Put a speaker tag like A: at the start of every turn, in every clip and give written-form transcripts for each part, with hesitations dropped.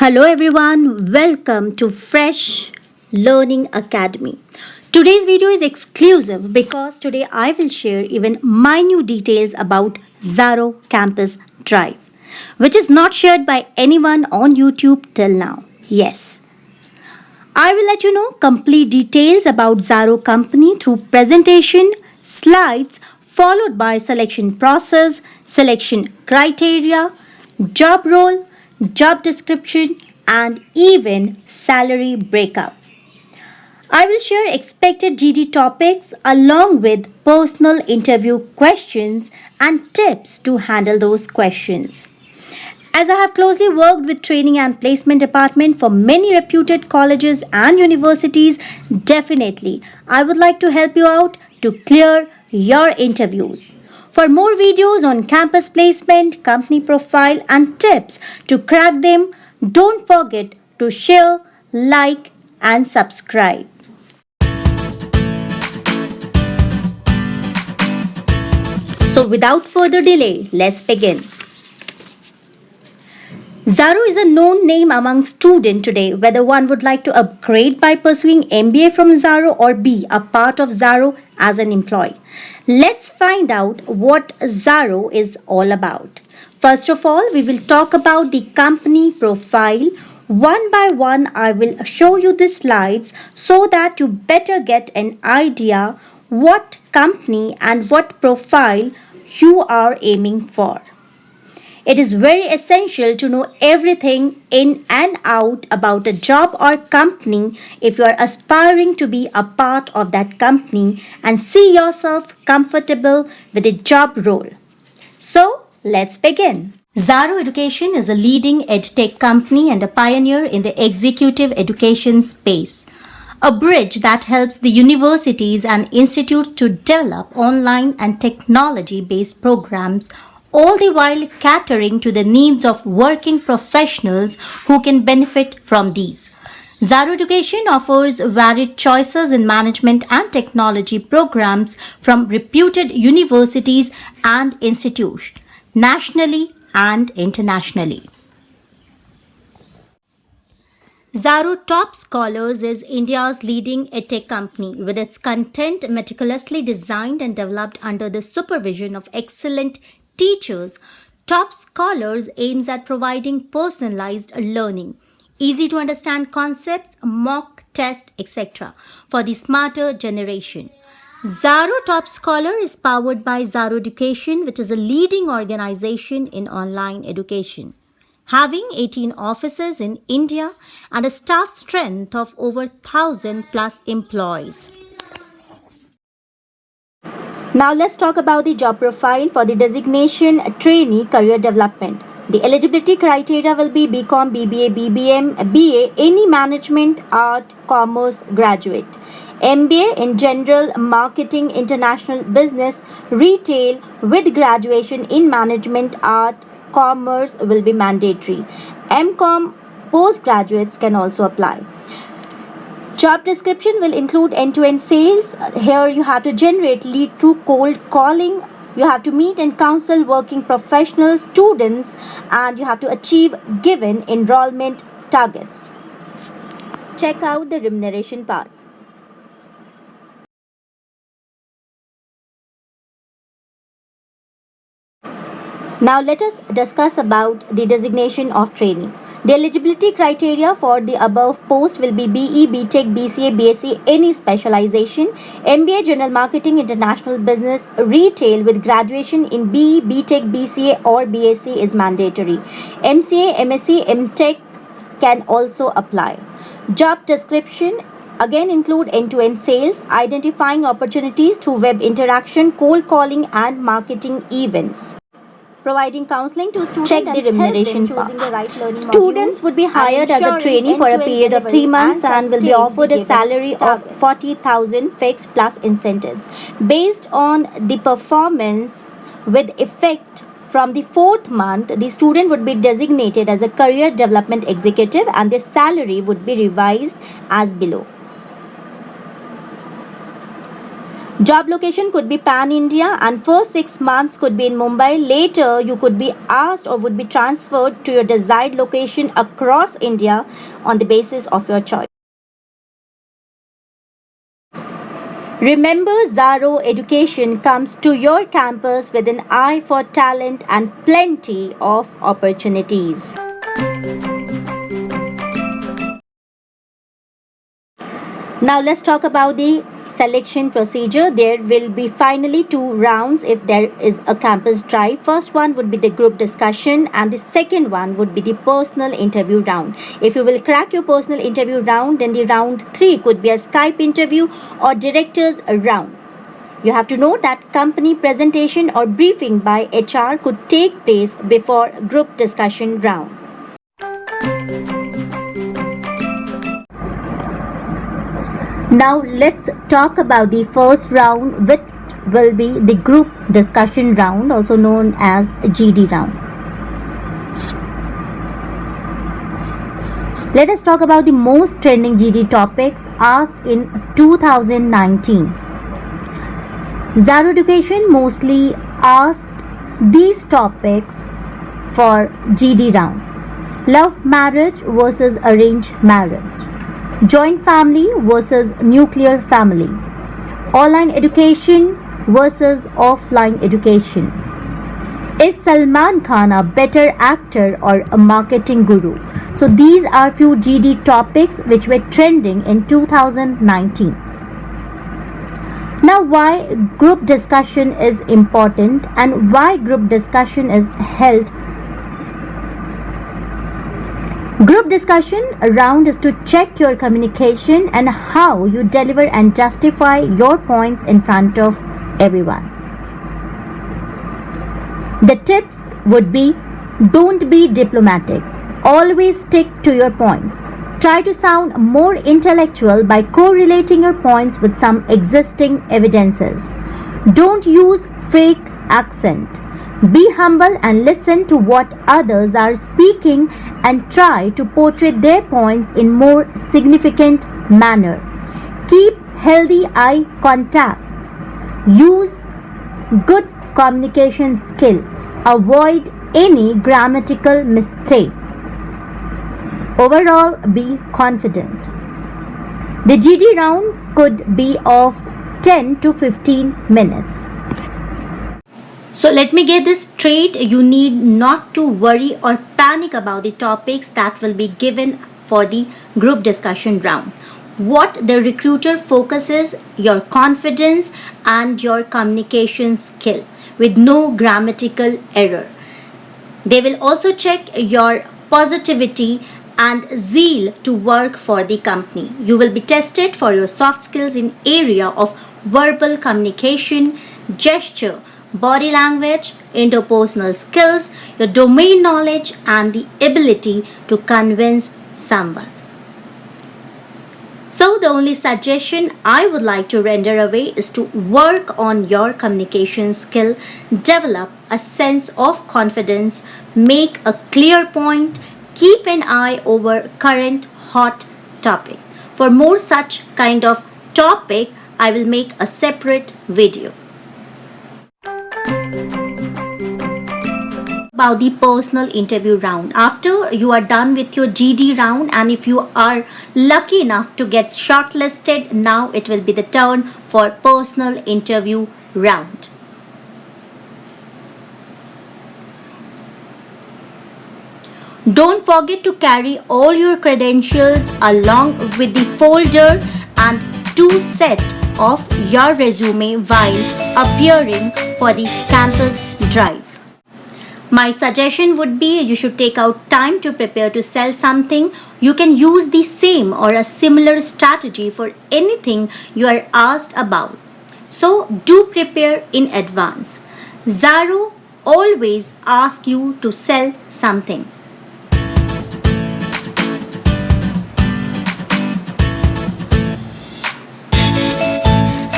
A: Hello everyone, welcome to Fresh Learning Academy. Today's video is exclusive because today I will share even minute details about Zaro Campus Drive, which is not shared by anyone on YouTube till now. Yes, I will let you know complete details about Zaro company through presentation, slides, followed by selection process, selection criteria, job role, job description, and even salary breakup. I will share expected GD topics along with personal interview questions and tips to handle those questions. As I have closely worked with training and placement department for many reputed colleges and universities, definitely I would like to help you out to clear your interviews. For more videos on campus placement, company profile and tips to crack them, don't forget to share, like and subscribe. So without further delay, let's begin. Zaro is a known name among students today, whether one would like to upgrade by pursuing MBA from Zaro or be a part of Zaro as an employee. Let's find out what Zaro is all about. First of all, we will talk about the company profile. One by one, I will show you the slides so that you better get an idea what company and what profile you are aiming for. It is very essential to know everything in and out about a job or company if you are aspiring to be a part of that company and see yourself comfortable with the job role. So, let's begin. Zaro Education is a leading edtech company and a pioneer in the executive education space. A bridge that helps the universities and institutes to develop online and technology based programs, all the while catering to the needs of working professionals who can benefit from these. Zaro Education offers varied choices in management and technology programs from reputed universities and institutes, nationally and internationally. Zaro Top Scholars is India's leading edtech company with its content meticulously designed and developed under the supervision of excellent teachers. Top Scholars aims at providing personalized learning, easy to understand concepts, mock test, etc. for the smarter generation. Zaro Top Scholar is powered by Zaro Education, which is a leading organization in online education, having 18 offices in India and a staff strength of over 1,000 plus employees. Now let's talk about the job profile for the designation trainee career development. The eligibility criteria will be BCom, BBA, BBM, BA, any management, art, commerce graduate. MBA in general marketing, international business, retail with graduation in management, art, commerce will be mandatory. MCom postgraduates can also apply. Job description will include end-to-end sales. Here you have to generate lead through cold calling. You have to meet and counsel working professionals, students, and you have to achieve given enrollment targets. Check out the remuneration part. Now let us discuss about the designation of trainee. The eligibility criteria for the above post will be BE, BTech, BCA, BSc, any specialization, MBA, General Marketing, International Business, Retail with graduation in BE, BTech, BCA or BSc is mandatory. MCA, MSc, MTech can also apply. Job description again include end-to-end sales, identifying opportunities through web interaction, cold calling and marketing events. Providing counseling to students. Check the remuneration part. Students would be hired as a trainee for a period of 3 months and will be offered a salary of 40,000 fixed plus incentives based on the performance. With effect from the 4th month, the student would be designated as a career development executive and their salary would be revised as below. Job location could be pan India, and first 6 months could be in Mumbai. Later, you could be asked or would be transferred to your desired location across India on the basis of your choice. Remember, Zaro Education comes to your campus with an eye for talent and plenty of opportunities. Now let's talk about the selection procedure. There will be finally 2 rounds if there is a campus drive. First one would be the group discussion and the second one would be the personal interview round. If you will crack your personal interview round, then the round 3 could be a Skype interview or director's round. You have to note that company presentation or briefing by HR could take place before group discussion round. Now let's talk about the first round, which will be the group discussion round, also known as GD round. Let us talk about the most trending GD topics asked in 2019. Zaro Education mostly asked these topics for GD round: love marriage versus arranged marriage, joint family versus nuclear family, online education versus offline education, is Salman Khan a better actor or a marketing guru? So these are few GD topics which were trending in 2019. Now, why group discussion is important and why group discussion is held? Group discussion round is to check your communication and how you deliver and justify your points in front of everyone. The tips would be: don't be diplomatic. Always stick to your points. Try to sound more intellectual by correlating your points with some existing evidences. Don't use fake accent. Be humble and listen to what others are speaking and try to portray their points in more significant manner. Keep healthy eye contact. Use good communication skill. Avoid any grammatical mistake. Overall, be confident. The GD round could be of 10 to 15 minutes. So let me get this straight. You need not to worry or panic about the topics that will be given for the group discussion round. What the recruiter focuses your confidence and your communication skill with no grammatical error. They will also check your positivity and zeal to work for the company. You will be tested for your soft skills in area of verbal communication, gesture, body language, interpersonal skills, your domain knowledge and the ability to convince someone. So the only suggestion I would like to render away is to work on your communication skill, develop a sense of confidence, make a clear point, keep an eye over current hot topic. For more such kind of topic, I will make a separate video. About the personal interview round. After you are done with your GD round and if you are lucky enough to get shortlisted, now it will be the turn for personal interview round. Don't forget to carry all your credentials along with the folder and 2 sets of your resume while appearing for the campus drive. My suggestion would be you should take out time to prepare to sell something. You can use the same or a similar strategy for anything you are asked about. So do prepare in advance. Zaro always asks you to sell something.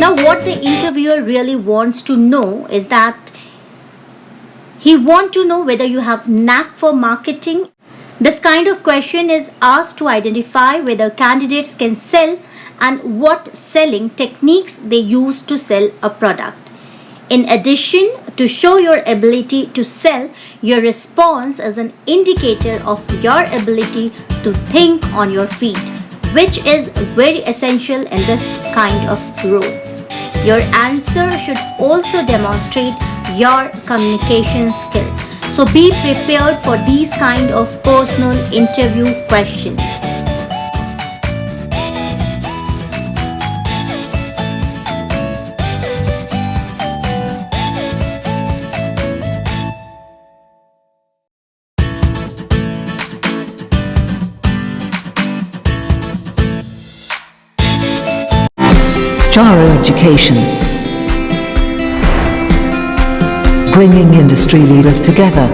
A: Now what the interviewer really wants to know is that he wants to know whether you have knack for marketing. This kind of question is asked to identify whether candidates can sell and what selling techniques they use to sell a product. In addition, to show your ability to sell, your response is an indicator of your ability to think on your feet, which is very essential in this kind of role. Your answer should also demonstrate your communication skill. So be prepared for these kind of personal interview questions.
B: Jaro Education, bringing industry leaders together.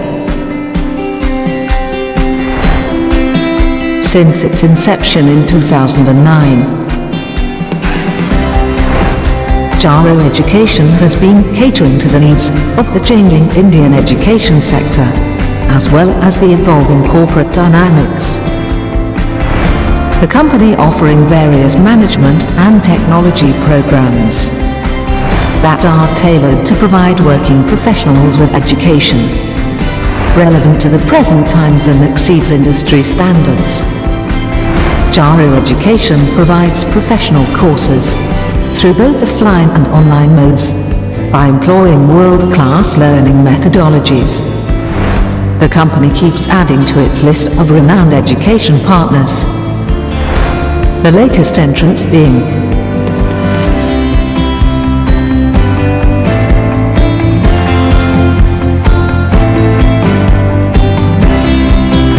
B: Since its inception in 2009, Jaro Education has been catering to the needs of the changing Indian education sector, as well as the evolving corporate dynamics. The company offering various management and technology programs that are tailored to provide working professionals with education relevant to the present times and exceeds industry standards. Jaro Education provides professional courses through both offline and online modes by employing world-class learning methodologies. The company keeps adding to its list of renowned education partners, the latest entrants being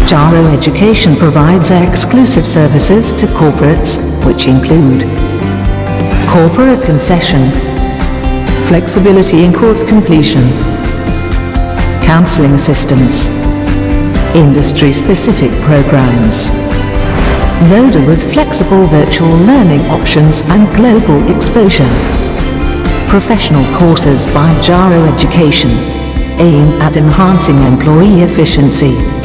B: Jaro Education provides exclusive services to corporates, which include corporate concession, flexibility in course completion, counseling assistance, industry-specific programs, loaded with flexible virtual learning options and global exposure. Professional courses by Jaro Education, aimed at enhancing employee efficiency.